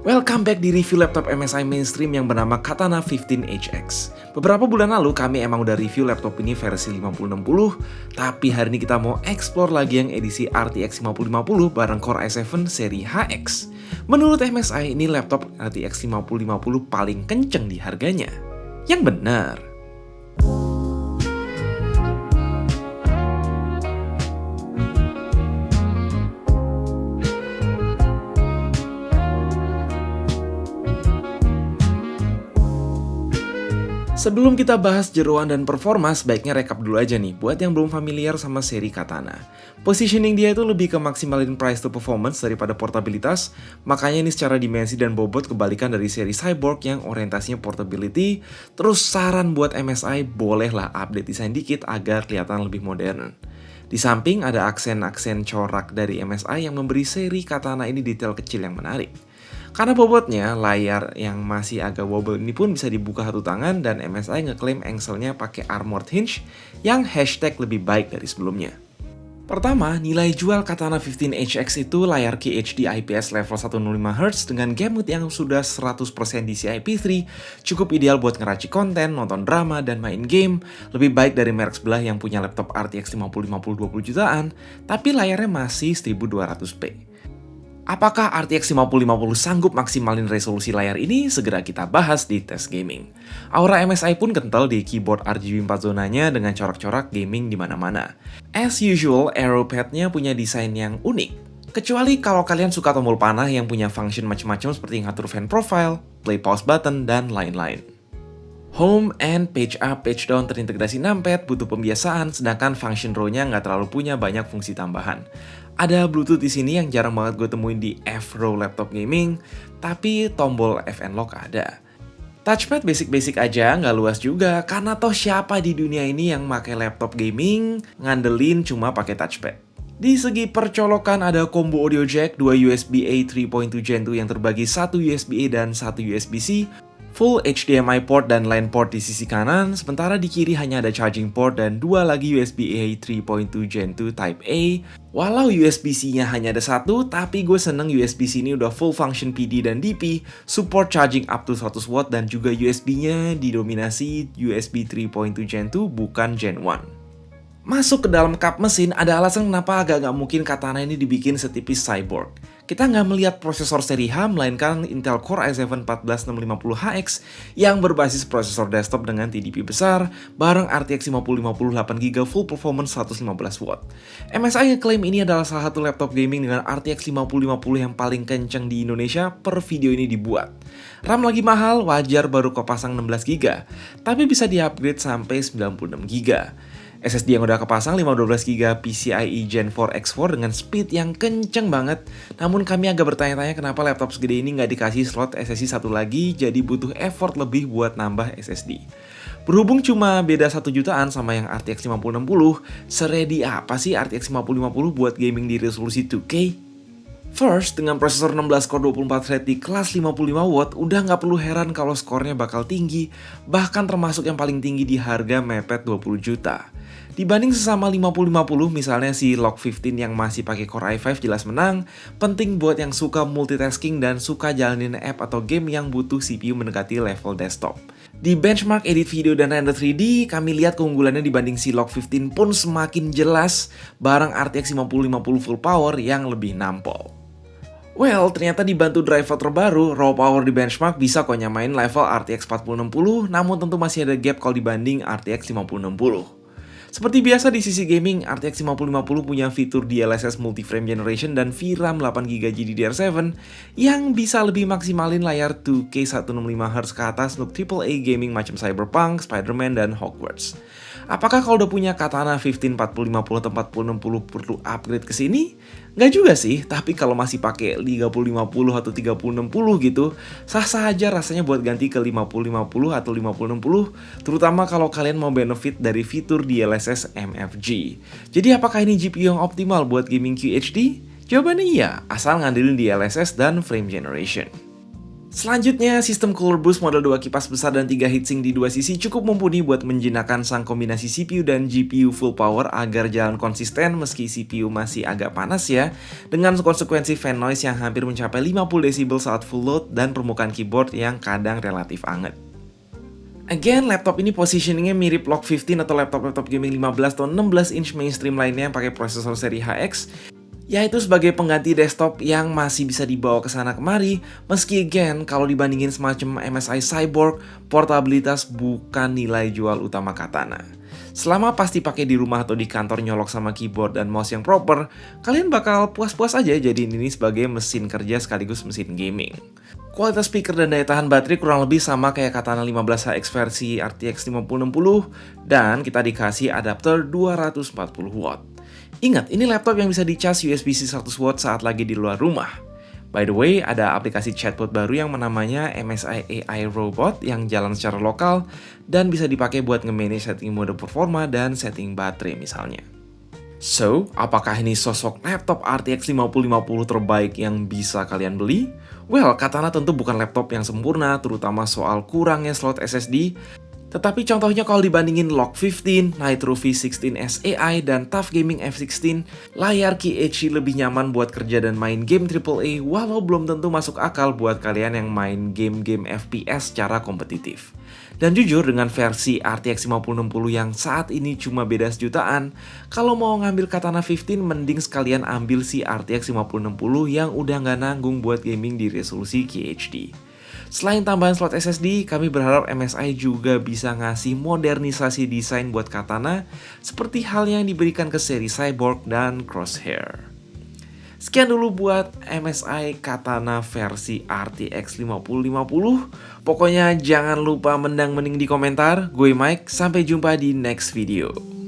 Welcome back di review laptop MSI mainstream yang bernama Katana 15HX. Beberapa bulan lalu kami emang udah review laptop ini versi 5060, tapi hari ini kita mau explore lagi yang edisi RTX 5050 bareng Core i7 seri HX. Menurut MSI, ini laptop RTX 5050 paling kenceng di harganya. Yang benar. Sebelum kita bahas jeroan dan performa, sebaiknya rekap dulu aja nih buat yang belum familiar sama seri Katana. Positioning dia itu lebih ke maksimalin price to performance daripada portabilitas, makanya ini secara dimensi dan bobot kebalikan dari seri Cyborg yang orientasinya portability. Terus saran buat MSI, bolehlah update desain dikit agar kelihatan lebih modern. Di samping ada aksen-aksen corak dari MSI yang memberi seri Katana ini detail kecil yang menarik. Karena bobotnya, layar yang masih agak wobble ini pun bisa dibuka satu tangan dan MSI ngeklaim engselnya pakai armored hinge yang hashtag lebih baik dari sebelumnya. Pertama, nilai jual Katana 15HX itu layar QHD IPS level 105Hz dengan game mode yang sudah 100% DCI-P3, cukup ideal buat ngeracik konten, nonton drama, dan main game, lebih baik dari merek sebelah yang punya laptop RTX 5050 20 jutaan, tapi layarnya masih 1200p. Apakah RTX 5050 sanggup maksimalin resolusi layar ini? Segera kita bahas di Tes Gaming. Aura MSI pun kental di keyboard RGB 4 zonanya dengan corak-corak gaming di mana-mana. As usual, arrow pad-nya punya desain yang unik. Kecuali kalau kalian suka tombol panah yang punya function macam-macam seperti ngatur fan profile, play pause button, dan lain-lain. Home and page up, page down terintegrasi numpad, butuh pembiasaan, sedangkan function row-nya nggak terlalu punya banyak fungsi tambahan. Ada Bluetooth di sini yang jarang banget gue temuin di F-Row laptop gaming, tapi tombol FN lock ada. Touchpad basic-basic aja, nggak luas juga, karena toh siapa di dunia ini yang pakai laptop gaming ngandelin cuma pakai touchpad. Di segi percolokan ada combo audio jack, 2 USB-A 3.2 Gen 2 yang terbagi 1 USB-A dan 1 USB-C, full HDMI port dan LAN port di sisi kanan, sementara di kiri hanya ada charging port dan 2 lagi USB-A 3.2 Gen 2 Type A. Walau USB-C-nya hanya ada satu, tapi gue seneng USB-C ini udah full function PD dan DP, support charging up to 100W dan juga USB-nya didominasi USB 3.2 Gen 2 bukan Gen 1. Masuk ke dalam kap mesin, ada alasan kenapa agak nggak mungkin Katana ini dibikin setipis Cyborg. Kita nggak melihat prosesor seri H, melainkan Intel Core i7 14650HX yang berbasis prosesor desktop dengan TDP besar, bareng RTX 5050 8GB full performance 115W. MSI ngeklaim ini adalah salah satu laptop gaming dengan RTX 5050 yang paling kenceng di Indonesia per video ini dibuat. RAM lagi mahal, wajar baru kepasang 16GB, tapi bisa di-upgrade sampai 96GB. SSD yang udah kepasang 512GB PCIe Gen 4 X4 dengan speed yang kenceng banget. Namun kami agak bertanya-tanya kenapa laptop segede ini nggak dikasih slot SSD satu lagi, jadi butuh effort lebih buat nambah SSD. Berhubung cuma beda 1 jutaan sama yang RTX 5060, seredi apa sih RTX 5050 buat gaming di resolusi 2K? First, dengan prosesor 16 core 24 thread di kelas 55W, udah nggak perlu heran kalau skornya bakal tinggi, bahkan termasuk yang paling tinggi di harga mepet 20 juta. Dibanding sesama 5050, misalnya si Log 15 yang masih pakai Core i5 jelas menang, penting buat yang suka multitasking dan suka jalanin app atau game yang butuh CPU mendekati level desktop. Di benchmark edit video dan render 3D, kami lihat keunggulannya dibanding si Log 15 pun semakin jelas bareng RTX 5050 full power yang lebih nampol. Well, ternyata dibantu driver terbaru, raw power di benchmark bisa kok nyamain level RTX 4060, namun tentu masih ada gap kalau dibanding RTX 5060. Seperti biasa di sisi gaming, RTX 5050 punya fitur DLSS Multi-Frame Generation dan VRAM 8GB GDDR7 yang bisa lebih maksimalin layar 2K 165Hz ke atas untuk AAA gaming macam Cyberpunk, Spider-Man, dan Hogwarts. Apakah kalau udah punya Katana 154050 atau 4060 perlu upgrade ke sini? Nggak juga sih, tapi kalau masih pakai 3050 atau 3060 gitu, sah-sah aja rasanya buat ganti ke 5050 atau 5060, terutama kalau kalian mau benefit dari fitur DLSS MFG. Jadi apakah ini GPU yang optimal buat gaming QHD? Jawabannya iya, asal ngandelin DLSS dan frame generation. Selanjutnya, sistem Cooler Boost model 2 kipas besar dan 3 heatsink di dua sisi cukup mumpuni buat menjinakkan sang kombinasi CPU dan GPU full power agar jalan konsisten meski CPU masih agak panas ya, dengan konsekuensi fan noise yang hampir mencapai 50 decibel saat full load dan permukaan keyboard yang kadang relatif anget. Again, laptop ini positioningnya mirip Log 15 atau laptop-laptop gaming 15 atau 16 inch mainstream lainnya yang pakai prosesor seri HX, yaitu sebagai pengganti desktop yang masih bisa dibawa ke sana kemari, meski again, kalau dibandingin semacam MSI Cyborg, portabilitas bukan nilai jual utama Katana. Selama pasti pakai di rumah atau di kantor nyolok sama keyboard dan mouse yang proper, kalian bakal puas-puas aja jadiin ini sebagai mesin kerja sekaligus mesin gaming. Kualitas speaker dan daya tahan baterai kurang lebih sama kayak Katana 15HX versi RTX 5060 dan kita dikasih adapter 240 watt. Ingat, ini laptop yang bisa dicas USB-C 100 watt saat lagi di luar rumah. By the way, ada aplikasi chatbot baru yang namanya MSI AI Robot yang jalan secara lokal dan bisa dipakai buat nge-manage setting mode performa dan setting baterai misalnya. So, apakah ini sosok laptop RTX 5050 terbaik yang bisa kalian beli? Well, Katana tentu bukan laptop yang sempurna, terutama soal kurangnya slot SSD. Tetapi contohnya kalau dibandingin Log 15, Nitro V16 SAI, dan TUF Gaming F16, layar QHD lebih nyaman buat kerja dan main game AAA walau belum tentu masuk akal buat kalian yang main game-game FPS secara kompetitif. Dan jujur dengan versi RTX 5060 yang saat ini cuma beda sejutaan, kalau mau ngambil Katana 15 mending sekalian ambil si RTX 5060 yang udah nggak nanggung buat gaming di resolusi QHD. Selain tambahan slot SSD, kami berharap MSI juga bisa ngasih modernisasi desain buat Katana seperti hal yang diberikan ke seri Cyborg dan Crosshair. Sekian dulu buat MSI Katana versi RTX 5050. Pokoknya jangan lupa mendang-mending di komentar. Gue Mike, sampai jumpa di next video.